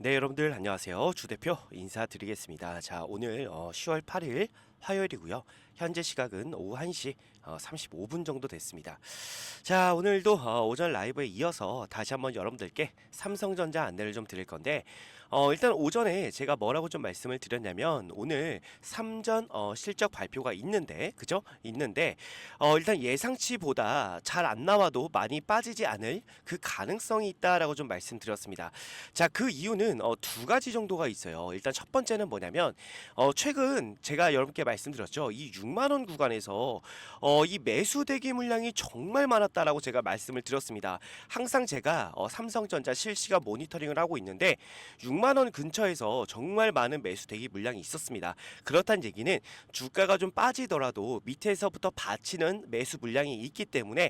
네, 여러분들 안녕하세요. 주 대표 인사드리겠습니다. 자, 오늘 10월 8일 화요일이고요. 현재 시각은 오후 1시 35분 정도 됐습니다. 자, 오늘도 오전 라이브에 이어서 다시 한번 여러분들께 삼성전자 안내를 좀 드릴 건데, 일단 오전에 제가 뭐라고 좀 말씀을 드렸냐면, 오늘 삼전 실적 발표가 있는데, 그죠? 있는데, 일단 예상치보다 잘 안 나와도 많이 빠지지 않을 그 가능성이 있다라고 좀 말씀드렸습니다. 자, 그 이유는 두 가지 정도가 있어요. 일단 첫 번째는 뭐냐면, 최근 제가 여러분께 말씀드렸죠. 이 6만 원 구간에서 이 매수 대기 물량이 정말 많았다라고 제가 말씀을 드렸습니다. 항상 제가 삼성전자 실시간 모니터링을 하고 있는데 6만 원 근처에서 정말 많은 매수 대기 물량이 있었습니다. 그렇다는 얘기는 주가가 좀 빠지더라도 밑에서부터 받치는 매수 물량이 있기 때문에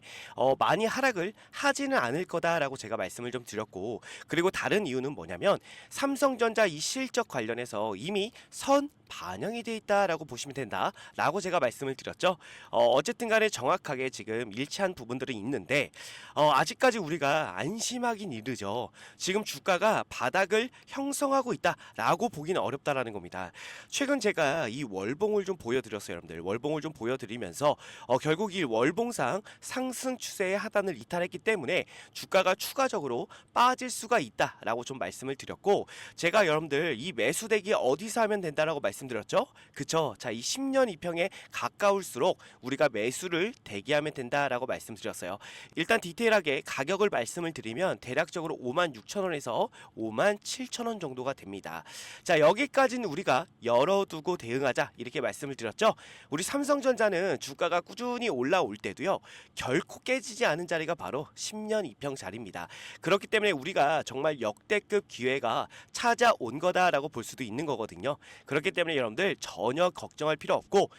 많이 하락을 하지는 않을 거다라고 제가 말씀을 좀 드렸고, 그리고 다른 이유는 뭐냐면 삼성전자 이 실적 관련해서 이미 선 반영이 돼 있다라고 보시면 된다라고 제가 말씀을 드렸죠. 어쨌든 간에 정확하게 지금 일치한 부분들은 있는데 아직까지 우리가 안심하긴 이르죠. 지금 주가가 바닥을 형성하고 있다라고 보기는 어렵다라는 겁니다. 최근 제가 이 월봉을 좀 보여드렸어요, 여러분들. 월봉을 좀 보여드리면서 결국 이 월봉상 상승 추세의 하단을 이탈했기 때문에 주가가 추가적으로 빠질 수가 있다라고 좀 말씀을 드렸고, 제가 여러분들 이 매수대기 어디서 하면 된다라고 말씀드렸죠? 그쵸? 자, 이 10년 이평에 가까울수록 우리가 매수를 대기하면 된다라고 말씀드렸어요. 일단 디테일하게 가격을 말씀을 드리면 대략적으로 56,000원에서 57,000원 정도가 됩니다. 자, 여기까지는 우리가 열어두고 대응하자 이렇게 말씀을 드렸죠. 우리 삼성전자는 주가가 꾸준히 올라올 때도요, 결코 깨지지 않은 자리가 바로 10년 이평 자리입니다. 그렇기 때문에 우리가 정말 역대급 기회가 찾아온 거다라고 볼 수도 있는 거거든요. 그렇기 때문에 여러분들 전혀 걱정할 필요 없고,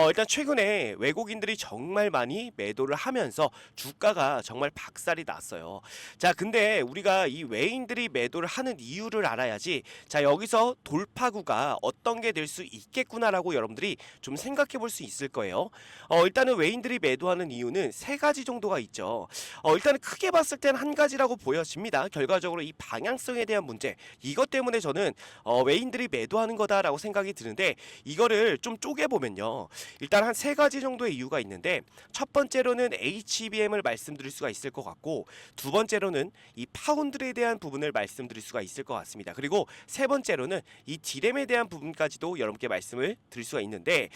일단 최근에 외국인들이 정말 많이 매도를 하면서 주가가 정말 박살이 났어요. 자, 근데 우리가 이 외인들이 매도를 하는 이유를 알아야지, 자, 여기서 돌파구가 어떤 게 될 수 있겠구나라고 여러분들이 좀 생각해 볼 수 있을 거예요. 일단은 외인들이 매도하는 이유는 세 가지 정도가 있죠. 일단은 크게 봤을 때는 한 가지라고 보여집니다. 결과적으로 이 방향성에 대한 문제, 이것 때문에 저는 외인들이 매도하는 거다라고 생각이 드는데, 이거를 좀 쪼개보면요, 일단 한 세 가지 정도의 이유가 있는데, 첫 번째로는 HBM을 말씀드릴 수가 있을 것 같고, 두 번째로는 이 파운드에 대한 부분을 말씀드릴 수가 있을 것 같습니다. 그리고 세 번째로는 이 디램에 대한 부분까지도 여러분께 말씀을 드릴 수가 있는데,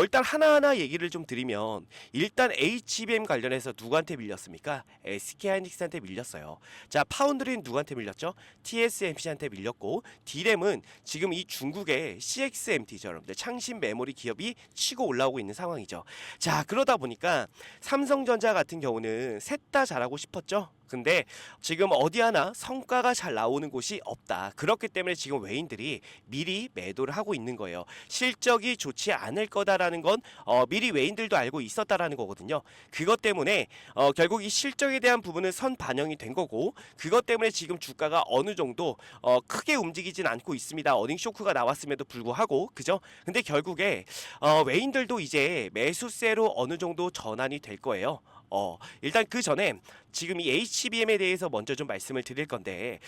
일단 하나하나 얘기를 좀 드리면, 일단 HBM 관련해서 누구한테 밀렸습니까? SK하이닉스한테 밀렸어요. 자, 파운드리는 누구한테 밀렸죠? TSMC한테 밀렸고, 디램은 지금 이 중국의 CXMT죠, 여러분들. 창신 메모리 기업이 치고 올라오고 있는 상황이죠. 자, 그러다 보니까 삼성전자 같은 경우는 셋 다 잘하고 싶었죠. 근데 지금 어디 하나 성과가 잘 나오는 곳이 없다. 그렇기 때문에 지금 외인들이 미리 매도를 하고 있는 거예요. 실적이 좋지 않을 거다라는 건 미리 외인들도 알고 있었다라는 거거든요. 그것 때문에 결국 이 실적에 대한 부분은 선 반영이 된 거고, 그것 때문에 지금 주가가 어느 정도 크게 움직이진 않고 있습니다. 어닝 쇼크가 나왔음에도 불구하고, 그죠? 근데 결국에 외인들도 이제 매수세로 어느 정도 전환이 될 거예요. 일단 그 전에 지금 이 HBM에 대해서 먼저 좀 말씀을 드릴 건데,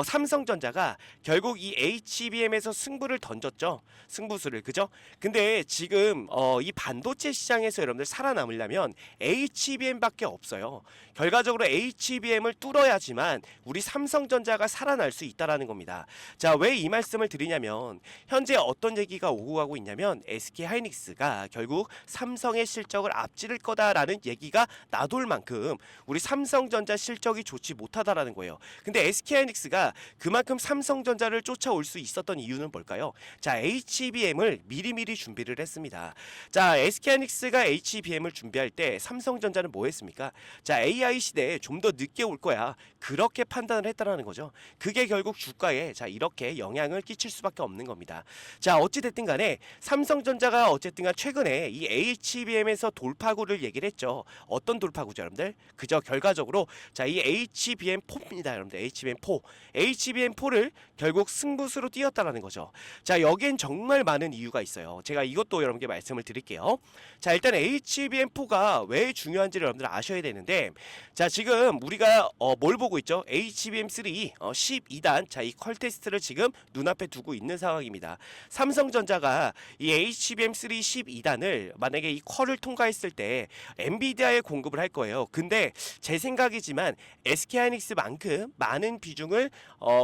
삼성전자가 결국 이 HBM에서 승부를 던졌죠. 승부수를, 그죠? 근데 지금 이 반도체 시장에서 여러분들 살아남으려면 HBM밖에 없어요. 결과적으로 HBM을 뚫어야지만 우리 삼성전자가 살아날 수 있다라는 겁니다. 자, 왜 이 말씀을 드리냐면, 현재 어떤 얘기가 오고 가고 있냐면 SK하이닉스가 결국 삼성의 실적을 앞지를 거다라는 얘기가 나돌 만큼 우리 삼성전자 실적이 좋지 못하다라는 거예요. 근데 SK하이닉스가 그만큼 삼성전자를 쫓아올 수 있었던 이유는 뭘까요? 자, HBM을 미리미리 준비를 했습니다. 자, SK하이닉스가 HBM을 준비할 때 삼성전자는 뭐 했습니까? 자, AI 시대에 좀 더 늦게 올 거야, 그렇게 판단을 했다라는 거죠. 그게 결국 주가에 자 이렇게 영향을 끼칠 수밖에 없는 겁니다. 자, 어찌됐든 간에 삼성전자가 어쨌든 간 최근에 이 HBM에서 돌파구를 얘기를 했죠. 어떤 돌파구죠, 여러분들. 그저 결과적으로 자, 이 HBM4입니다, 여러분들. HBM4. HBM4를 결국 승부수로 띄었다라는 거죠. 자, 여기엔 정말 많은 이유가 있어요. 제가 이것도 여러분께 말씀을 드릴게요. 자, 일단 HBM4가 왜 중요한지를 여러분들 아셔야 되는데, 자, 지금 우리가 뭘 보고 있죠? HBM3 12단, 자, 이 퀄 테스트를 지금 눈앞에 두고 있는 상황입니다. 삼성전자가 이 HBM3 12단을 만약에 이 퀄을 통과했을 때 엔비디아에 공급을 할 거예요. 근데 제 생각이지만 SK하이닉스만큼 많은 비중을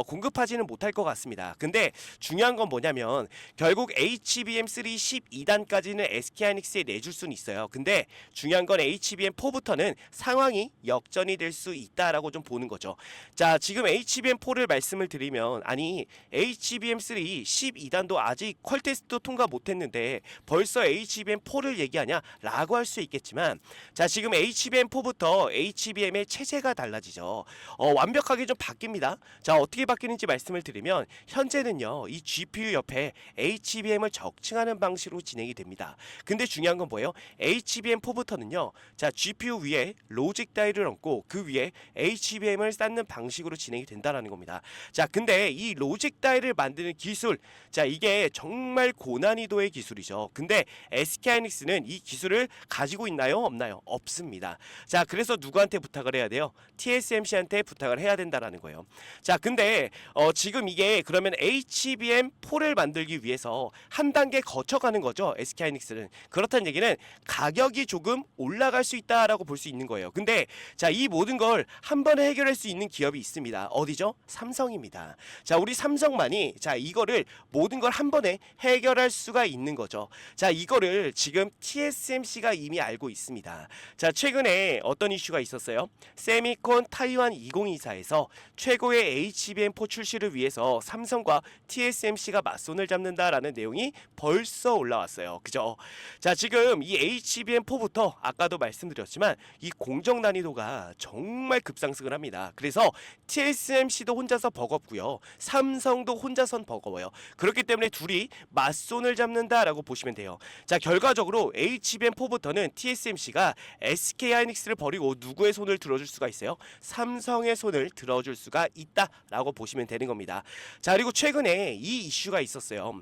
공급하지는 못할 것 같습니다. 근데 중요한 건 뭐냐면 결국 HBM3 12단까지는 SK하이닉스에 내줄 수는 있어요. 근데 중요한 건 HBM4부터는 상황이 역전이 될 수 있다라고 좀 보는 거죠. 자, 지금 HBM4를 말씀을 드리면, 아니 HBM3 12단도 아직 퀄 테스트 통과 못했는데 벌써 HBM4를 얘기하냐 라고 할 수 있겠지만, 자, 지금 HBM4부터 HBM의 체제가 달라지죠. 완벽하게 좀 바뀝니다. 자, 어떻게 바뀌는지 말씀을 드리면, 현재는요 이 GPU 옆에 HBM을 적층하는 방식으로 진행이 됩니다. 근데 중요한 건 뭐예요? HBM4부터는요, 자, GPU 위에 로직 다이를 얹고 그 위에 HBM을 쌓는 방식으로 진행이 된다라는 겁니다. 자, 근데 이 로직 다이를 만드는 기술, 자, 이게 정말 고난이도의 기술이죠. 근데 SK하이닉스는 이 기술을 가지고 있나요? 없나요? 없습니다. 자, 그래서 누구한테 부탁을 해야 돼요? TSMC한테 부탁을 해야 된다라는 거예요. 자, 근데 지금 이게 그러면 HBM4를 만들기 위해서 한 단계 거쳐가는 거죠, SK하이닉스는. 그렇다는 얘기는 가격이 조금 올라갈 수 있다라고 볼 수 있는 거예요. 근데 자, 이 모든 걸 한 번에 해결할 수 있는 기업이 있습니다. 어디죠? 삼성입니다. 자, 우리 삼성만이 자, 이거를 모든 걸 한 번에 해결할 수가 있는 거죠. 자, 이거를 지금 TSMC가 이미 알고 있습니다. 자, 최근에 어떤 이슈가 있었어요? 세미콘 타이완 2024에서 최고의 HBM4 출시를 위해서 삼성과 TSMC가 맞손을 잡는다라는 내용이 벌써 올라왔어요. 그죠? 자, 지금 이 HBM4부터 아까도 말씀드렸지만 이 공정 난이도가 정말 급상승을 합니다. 그래서 TSMC도 혼자서 버겁고요, 삼성도 혼자선 버거워요. 그렇기 때문에 둘이 맞손을 잡는다라고 보시면 돼요. 자, 결과적으로 HBM4부터는 TSMC가 SK하이닉스를 버리고 누구의 손을 들어줄 수가 있어요? 삼성의 손을 들어줄 수가 있다라고 보시면 되는 겁니다. 자, 그리고 최근에 이 이슈가 있었어요.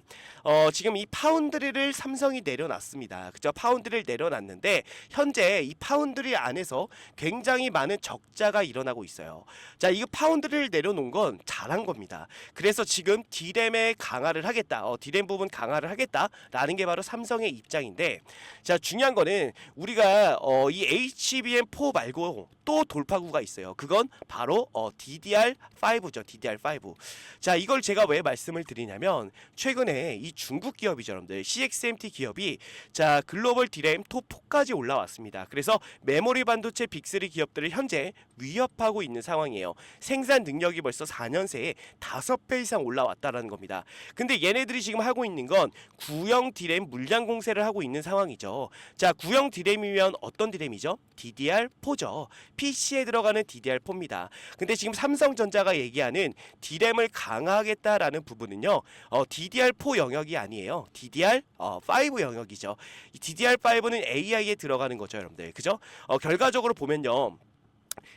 지금 이 파운드리를 삼성이 내려놨습니다. 그죠? 파운드리를 내려놨는데 현재 이 파운드리 안에서 굉장히 많은 적자가 일어나고 있어요. 자, 이거 파운드리를 내려놓은 건 잘한 겁니다. 그래서 지금 D램에 강화를 하겠다, D램 부분 강화를 하겠다라는 게 바로 삼성의 입장인데, 자, 중요한 거는 우리가 이 HBM4 말고 또 돌파구가 있어요. 그건 바로 DDR5죠. DDR5. 자, 이걸 제가 왜 말씀을 드리냐면, 최근에 이 중국 기업이죠, 여러분들. CXMT 기업이 자, 글로벌 D램 톱4까지 올라왔습니다. 그래서 메모리 반도체 빅3 기업들을 현재 위협하고 있는 상황이에요. 생산 능력이 벌써 4년 새에 5배 이상 올라왔다라는 겁니다. 근데 얘네들이 지금 하고 있는 건 구형 D램 물량 공세를 하고 있는 상황이죠. 자, 구형 D램이면 어떤 D램이죠? DDR4죠. PC에 들어가는 DDR4입니다. 근데 지금 삼성전자가 얘기하는 D램을 강화하겠다라는 부분은요, DDR4 영역이 아니에요. DDR5 영역이죠. 이 DDR5는 AI에 들어가는 거죠, 여러분들. 그죠? 결과적으로 보면요,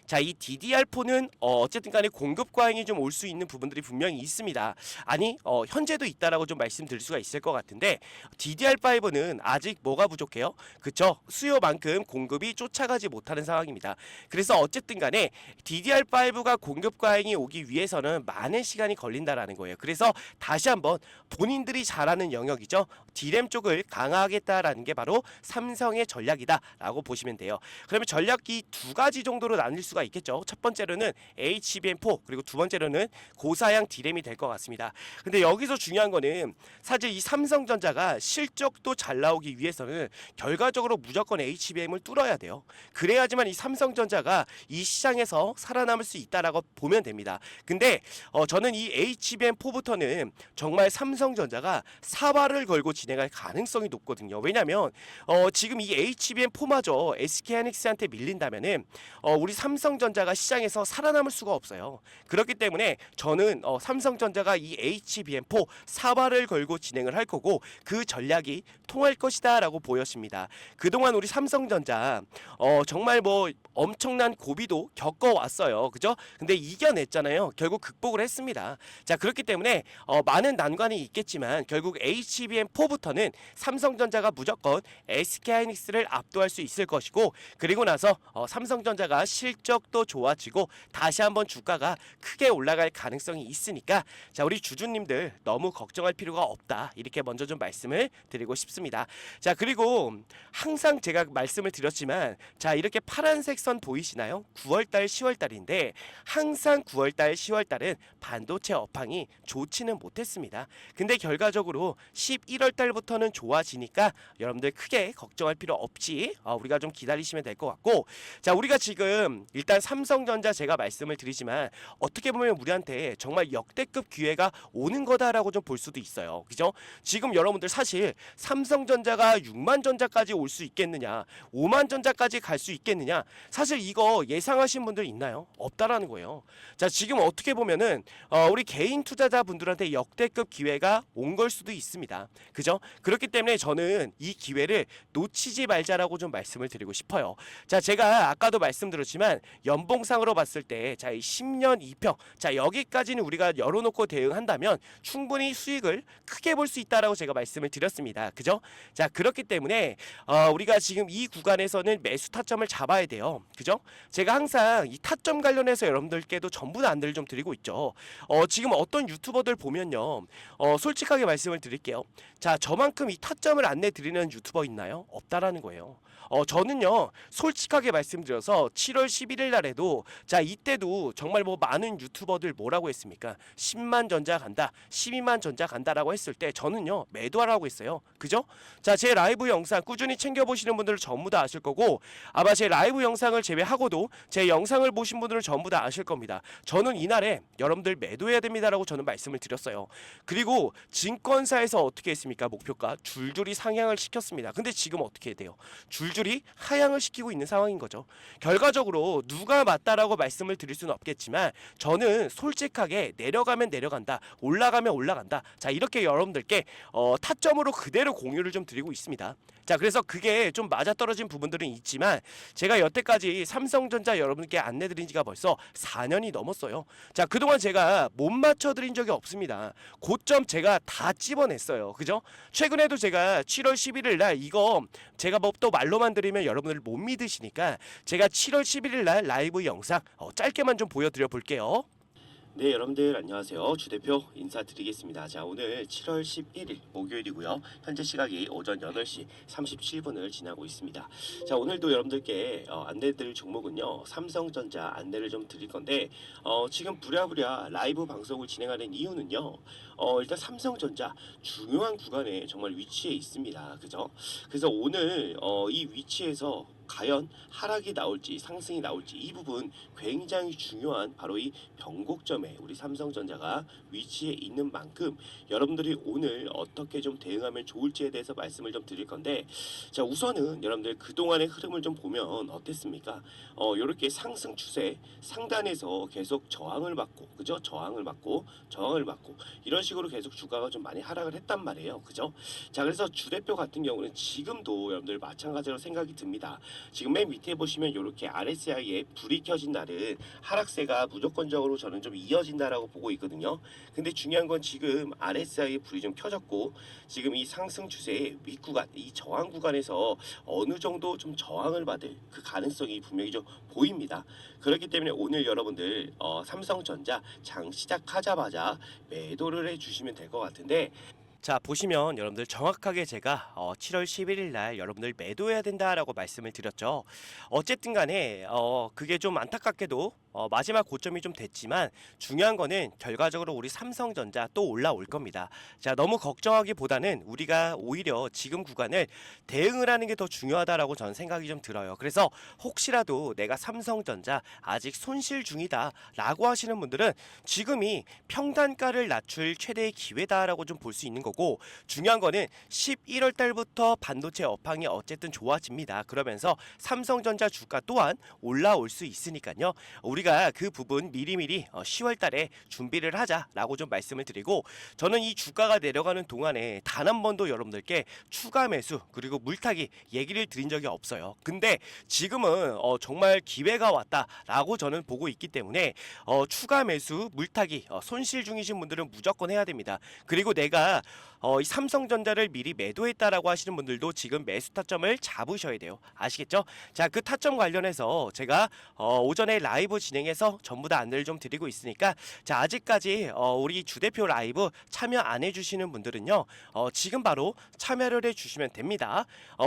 자, 이 DDR4는 어쨌든 간에 공급 과잉이 좀 올 수 있는 부분들이 분명히 있습니다. 아니, 현재도 있다라고 좀 말씀드릴 수가 있을 것 같은데, DDR5는 아직 뭐가 부족해요? 그쵸? 수요만큼 공급이 쫓아가지 못하는 상황입니다. 그래서 어쨌든 간에 DDR5가 공급 과잉이 오기 위해서는 많은 시간이 걸린다라는 거예요. 그래서 다시 한번 본인들이 잘하는 영역이죠, D램 쪽을 강화하겠다라는 게 바로 삼성의 전략이다라고 보시면 돼요. 그러면 전략이 두 가지 정도로 나눌 수가 있겠죠. 첫 번째로는 HBM4, 그리고 두 번째로는 고사양 D램이 될 것 같습니다. 근데 여기서 중요한 거는 사실 이 삼성전자가 실적도 잘 나오기 위해서는 결과적으로 무조건 HBM을 뚫어야 돼요. 그래야지만 이 삼성전자가 이 시장에서 살아남을 수 있다라고 보면 됩니다. 근데 저는 이 HBM4부터는 정말 삼성전자가 사활을 걸고 진행할 가능성이 높거든요. 왜냐면 지금 이 HBM4마저 SK하이닉스한테 밀린다면은 우리 삼성전자가 시장에서 살아남을 수가 없어요. 그렇기 때문에 저는 삼성전자가 이 HBM4 사활을 걸고 진행을 할 거고 그 전략이 통할 것이다 라고 보여집니다. 그동안 우리 삼성전자 정말 뭐 엄청난 고비도 겪어왔어요. 그죠? 근데 이겨냈잖아요. 결국 극복을 했습니다. 자, 그렇기 때문에 많은 난관이 있겠지만 결국 HBM4부터는 삼성전자가 무조건 SK하이닉스를 압도할 수 있을 것이고, 그리고 나서 삼성전자가 실적도 좋아지고 다시 한번 주가가 크게 올라갈 가능성이 있으니까 자, 우리 주주님들 너무 걱정할 필요가 없다, 이렇게 먼저 좀 말씀을 드리고 싶습니다. 자, 그리고 항상 제가 말씀을 드렸지만 자, 이렇게 파란색 선 보이시나요? 9월달 10월달인데 항상 9월달 10월달은 반도체 업황이 좋지는 못했습니다. 근데 결과적으로 11월달부터는 좋아지니까 여러분들 크게 걱정할 필요 없이 우리가 좀 기다리시면 될 것 같고, 자, 우리가 지금 일단 삼성전자 제가 말씀을 드리지만 어떻게 보면 우리한테 정말 역대급 기회가 오는 거다라고 좀 볼 수도 있어요. 그죠? 지금 여러분들 사실 삼성전자가 6만 전자까지 올 수 있겠느냐, 5만 전자까지 갈 수 있겠느냐, 사실 이거 예상하신 분들 있나요? 없다라는 거예요. 자, 지금 어떻게 보면은 우리 개인 투자자분들한테 역대급 기회가 온 걸 수도 있습니다. 그죠? 그렇기 때문에 저는 이 기회를 놓치지 말자라고 좀 말씀을 드리고 싶어요. 자, 제가 아까도 말씀드렸지만 연봉상으로 봤을 때 자, 이 10년 2평, 자, 여기까지는 우리가 열어놓고 대응한다면 충분히 수익을 크게 볼 수 있다라고 제가 말씀을 드렸습니다. 그죠? 자, 그렇기 때문에 우리가 지금 이 구간에서는 매수 타점을 잡아야 돼요. 그죠? 제가 항상 이 타점 관련해서 여러분들께도 전부 다 안내를 좀 드리고 있죠. 지금 어떤 유튜버들 보면요, 솔직하게 말씀을 드릴게요. 자, 저만큼 이 타점을 안내 드리는 유튜버 있나요? 없다라는 거예요. 저는요, 솔직하게 말씀드려서 7월 11일 날에도 자, 이때도 정말 뭐 많은 유튜버들 뭐라고 했습니까? 10만 전자 간다, 12만 전자 간다라고 했을 때 저는요, 매도하라고 했어요. 그죠? 자, 제 라이브 영상 꾸준히 챙겨보시는 분들은 전부 다 아실 거고, 아마 제 라이브 영상을 제외하고도 제 영상을 보신 분들은 전부 다 아실 겁니다. 저는 이날에 여러분들 매도해야 됩니다라고 저는 말씀을 드렸어요. 그리고 증권사에서 어떻게 했습니까? 목표가 줄줄이 상향을 시켰습니다. 근데 지금 어떻게 돼요? 줄줄이 하향을 시키고 있는 상황인 거죠. 결과적으로 누가 맞다라고 말씀을 드릴 수는 없겠지만 저는 솔직하게 내려가면 내려간다, 올라가면 올라간다, 자, 이렇게 여러분들께 타점으로 그대로 공유를 좀 드리고 있습니다. 자, 그래서 그게 좀 맞아떨어진 부분들은 있지만 제가 여태까지 삼성전자 여러분께 안내드린 지가 벌써 4년이 넘었어요. 자, 그동안 제가 못 맞춰드린 적이 없습니다. 고점 제가 다 찝어냈어요. 그죠? 최근에도 제가 7월 11일 날 이거 제가 뭐 또 말로만 드리면 여러분들 못 믿으시니까 제가 7월 11일 날 라이브 영상 짧게만 좀 보여드려 볼게요. 네, 여러분들 안녕하세요. 주 대표 인사드리겠습니다. 자, 오늘 7월 11일 목요일이고요. 현재 시각이 오전 8시 37분을 지나고 있습니다. 자, 오늘도 여러분들께 안내드릴 종목은요, 삼성전자 안내를 좀 드릴 건데 지금 부랴부랴 라이브 방송을 진행하는 이유는요, 일단 삼성전자 중요한 구간에 정말 위치해 있습니다. 그죠? 그래서 오늘 이 위치에서 과연 하락이 나올지 상승이 나올지 이 부분 굉장히 중요한 바로 이 변곡점에 우리 삼성전자가 위치해 있는 만큼 여러분들이 오늘 어떻게 좀 대응하면 좋을지에 대해서 말씀을 좀 드릴 건데, 자, 우선은 여러분들 그동안의 흐름을 좀 보면 어땠습니까? 이렇게 상승 추세 상단에서 계속 저항을 받고, 그죠? 저항을 받고 이런 식으로 계속 주가가 좀 많이 하락을 했단 말이에요. 그죠? 자, 그래서 주 대표 같은 경우는 지금도 여러분들 마찬가지로 생각이 듭니다. 지금 맨 밑에 보시면 이렇게 RSI에 불이 켜진 날은 하락세가 무조건적으로 저는 좀 이어진다라고 보고 있거든요. 근데 중요한 건 지금 RSI에 불이 좀 켜졌고 지금 이 상승 추세의 윗구간, 이 저항 구간에서 어느 정도 좀 저항을 받을 그 가능성이 분명히 좀 보입니다. 그렇기 때문에 오늘 여러분들 삼성전자 장 시작하자마자 매도를 해주시면 될 것 같은데, 자, 보시면 여러분들 정확하게 제가 7월 11일 날 여러분들 매도해야 된다라고 말씀을 드렸죠. 어쨌든 간에 그게 좀 안타깝게도 마지막 고점이 좀 됐지만 중요한 거는 결과적으로 우리 삼성전자 또 올라올 겁니다. 자, 너무 걱정하기보다는 우리가 오히려 지금 구간을 대응을 하는 게 더 중요하다라고 저는 생각이 좀 들어요. 그래서 혹시라도 내가 삼성전자 아직 손실 중이다라고 하시는 분들은 지금이 평단가를 낮출 최대의 기회다라고 좀 볼 수 있는 거고, 중요한 거는 11월 달부터 반도체 업황이 어쨌든 좋아집니다. 그러면서 삼성전자 주가 또한 올라올 수 있으니까요. 우리가 그 부분 미리미리 10월 달에 준비를 하자라고 좀 말씀을 드리고, 저는 이 주가가 내려가는 동안에 단 한 번도 여러분들께 추가 매수 그리고 물타기 얘기를 드린 적이 없어요. 근데 지금은 정말 기회가 왔다라고 저는 보고 있기 때문에 추가 매수 물타기 손실 중이신 분들은 무조건 해야 됩니다. 그리고 내가 이 삼성전자를 미리 매도했다라고 하시는 분들도 지금 매수 타점을 잡으셔야 돼요. 아시겠죠? 자, 그 타점 관련해서 제가 오전에 라이브 진행해서 전부 다 안내를 좀 드리고 있으니까, 자, 아직까지 우리 주대표 라이브 참여 안 해주시는 분들은요, 지금 바로 참여를 해주시면 됩니다.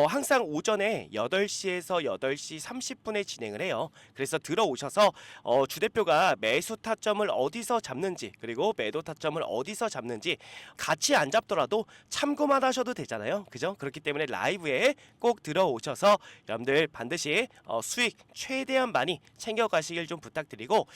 항상 오전에 8시에서 8시 30분에 진행을 해요. 그래서 들어오셔서 주대표가 매수 타점을 어디서 잡는지 그리고 매도 타점을 어디서 잡는지 같이 안 잡더라도 참고만 하셔도 되잖아요. 그죠? 그렇기 때문에 라이브에 꼭 들어오셔서 여러분들 반드시 수익 최대한 많이 챙겨가시길 좀 부탁드리고,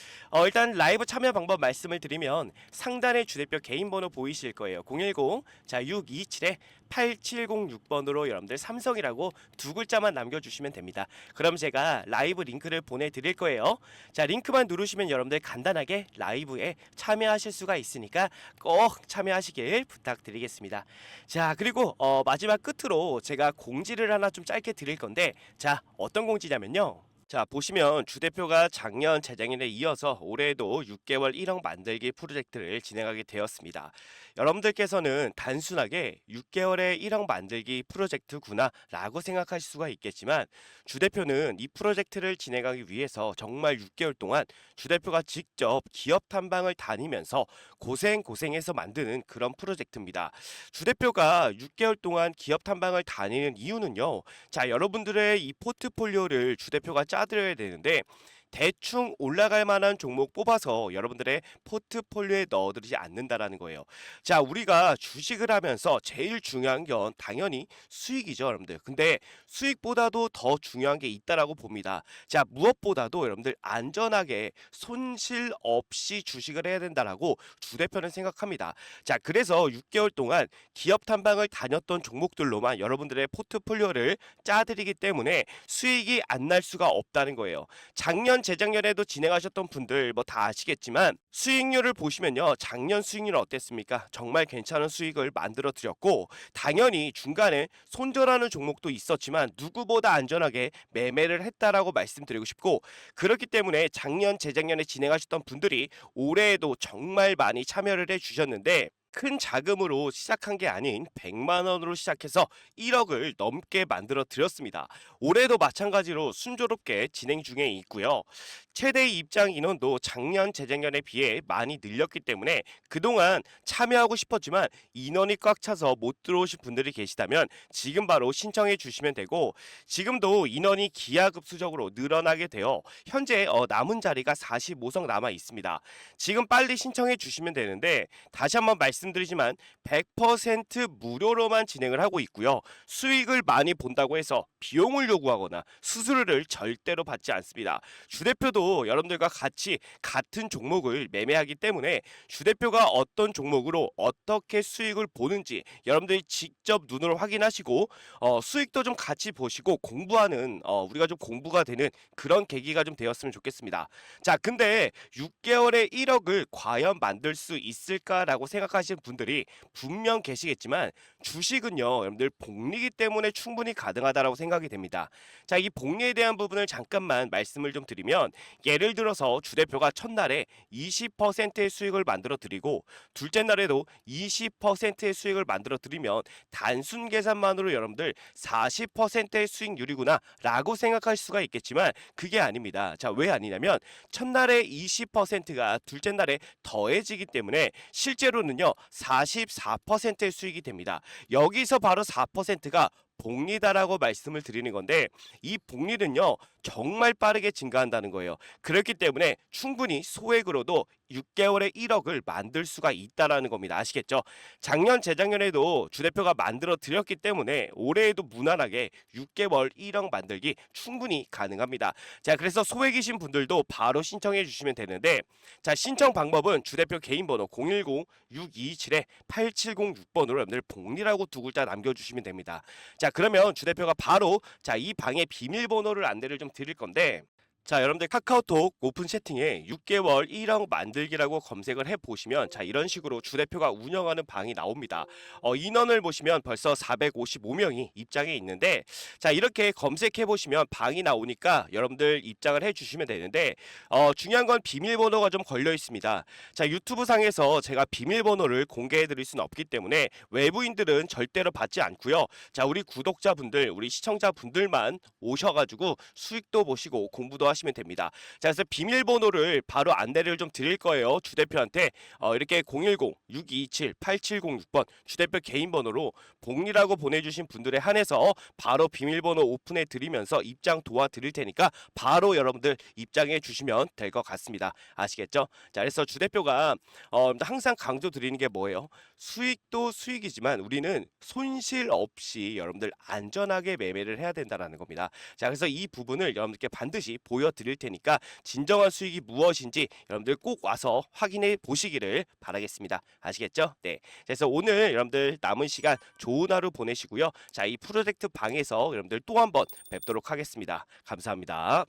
일단 라이브 참여 방법 말씀을 드리면 상단에 주대표 개인 번호 보이실 거예요. 010 627에 8706번으로 여러분들 삼성이라고 두 글자만 남겨주시면 됩니다. 그럼 제가 라이브 링크를 보내드릴 거예요. 자, 링크만 누르시면 여러분들 간단하게 라이브에 참여하실 수가 있으니까 꼭 참여하시길 부탁드리겠습니다. 자, 그리고 마지막 끝으로 제가 공지를 하나 좀 짧게 드릴 건데, 자, 어떤 공지냐면요. 자, 보시면 주대표가 작년 재작년에 이어서 올해에도 6개월 1억 만들기 프로젝트를 진행하게 되었습니다. 여러분들께서는 단순하게 6개월에 1억 만들기 프로젝트구나 라고 생각하실 수가 있겠지만, 주대표는 이 프로젝트를 진행하기 위해서 정말 6개월 동안 주대표가 직접 기업 탐방을 다니면서 고생해서 만드는 그런 프로젝트입니다. 주대표가 6개월 동안 기업 탐방을 다니는 이유는요, 자, 여러분들의 이 포트폴리오를 주대표가 짜드려야 되는데, 대충 올라갈 만한 종목 뽑아서 여러분들의 포트폴리오에 넣어드리지 않는다라는 거예요. 자, 우리가 주식을 하면서 제일 중요한 건 당연히 수익이죠, 여러분들. 근데 수익보다도 더 중요한 게 있다라고 봅니다. 자, 무엇보다도 여러분들 안전하게 손실 없이 주식을 해야 된다라고 주 대표는 생각합니다. 자, 그래서 6개월 동안 기업 탐방을 다녔던 종목들로만 여러분들의 포트폴리오를 짜드리기 때문에 수익이 안 날 수가 없다는 거예요. 작년 재작년에도 진행하셨던 분들 뭐 다 아시겠지만 수익률을 보시면요, 작년 수익률 어땠습니까? 정말 괜찮은 수익을 만들어 드렸고, 당연히 중간에 손절하는 종목도 있었지만 누구보다 안전하게 매매를 했다라고 말씀드리고 싶고, 그렇기 때문에 작년 재작년에 진행하셨던 분들이 올해에도 정말 많이 참여를 해주셨는데, 큰 자금으로 시작한 게 아닌 100만 원으로 시작해서 1억을 넘게 만들어 드렸습니다. 올해도 마찬가지로 순조롭게 진행 중에 있고요. 최대 입장 인원도 작년 재작년에 비해 많이 늘렸기 때문에 그동안 참여하고 싶었지만 인원이 꽉 차서 못 들어오신 분들이 계시다면 지금 바로 신청해 주시면 되고, 지금도 인원이 기하급수적으로 늘어나게 되어 현재 남은 자리가 45석 남아 있습니다. 지금 빨리 신청해 주시면 되는데, 다시 한번 말씀드리지만 100% 무료로만 진행을 하고 있고요. 수익을 많이 본다고 해서 비용을 요구하거나 수수료를 절대로 받지 않습니다. 주대표도 여러분들과 같이 같은 종목을 매매하기 때문에 주대표가 어떤 종목으로 어떻게 수익을 보는지 여러분들이 직접 눈으로 확인하시고 수익도 좀 같이 보시고 공부하는 우리가 좀 공부가 되는 그런 계기가 좀 되었으면 좋겠습니다. 자, 근데 6개월에 1억을 과연 만들 수 있을까라고 생각하시는 분들이 분명 계시겠지만, 주식은요 여러분들 복리기 때문에 충분히 가능하다라고 생각이 됩니다. 자, 이 복리에 대한 부분을 잠깐만 말씀을 좀 드리면, 예를 들어서 주대표가 첫날에 20%의 수익을 만들어 드리고 둘째 날에도 20%의 수익을 만들어 드리면 단순 계산만으로 여러분들 40%의 수익률이구나 라고 생각할 수가 있겠지만 그게 아닙니다. 자, 왜 아니냐면 첫날에 20%가 둘째 날에 더해지기 때문에 실제로는요 44%의 수익이 됩니다. 여기서 바로 4%가 복리다라고 말씀을 드리는 건데 이 복리는요 정말 빠르게 증가한다는 거예요. 그렇기 때문에 충분히 소액으로도 6개월에 1억을 만들 수가 있다라는 겁니다. 아시겠죠? 작년 재작년에도 주 대표가 만들어 드렸기 때문에 올해에도 무난하게 6개월 1억 만들기 충분히 가능합니다. 자, 그래서 소액이신 분들도 바로 신청해 주시면 되는데 자, 신청 방법은 주 대표 개인 번호 010-627-8706번으로 여러분들 복리라고 두 글자 남겨주시면 됩니다. 자, 그러면 주 대표가 바로 자, 이 방의 비밀번호를 안내를 좀 드릴 건데 자, 여러분들 카카오톡 오픈 채팅에 6개월 1억 만들기라고 검색을 해보시면 자, 이런 식으로 주 대표가 운영하는 방이 나옵니다. 인원을 보시면 벌써 455명이 입장해 있는데 자, 이렇게 검색해보시면 방이 나오니까 여러분들 입장을 해주시면 되는데 중요한 건 비밀번호가 좀 걸려 있습니다. 자, 유튜브 상에서 제가 비밀번호를 공개해 드릴 수는 없기 때문에 외부인들은 절대로 받지 않고요. 자, 우리 구독자분들, 우리 시청자분들만 오셔가지고 수익도 보시고 공부도 하시면 됩니다. 자, 그래서 비밀번호를 바로 안내를 좀 드릴 거예요. 주 대표한테 이렇게 010-627-8706번 주 대표 개인 번호로 복리라고 보내주신 분들에 한해서 바로 비밀번호 오픈해 드리면서 입장 도와드릴 테니까 바로 여러분들 입장해 주시면 될 것 같습니다. 아시겠죠? 자, 그래서 주 대표가 항상 강조 드리는 게 뭐예요? 수익도 수익이지만 우리는 손실 없이 여러분들 안전하게 매매를 해야 된다는 겁니다. 자, 그래서 이 부분을 여러분들께 반드시 보여드릴 테니까 진정한 수익이 무엇인지 여러분들 꼭 와서 확인해 보시기를 바라겠습니다. 아시겠죠? 네. 그래서 오늘 여러분들 남은 시간 좋은 하루 보내시고요. 자, 이 프로젝트 방에서 여러분들 또 한번 뵙도록 하겠습니다. 감사합니다.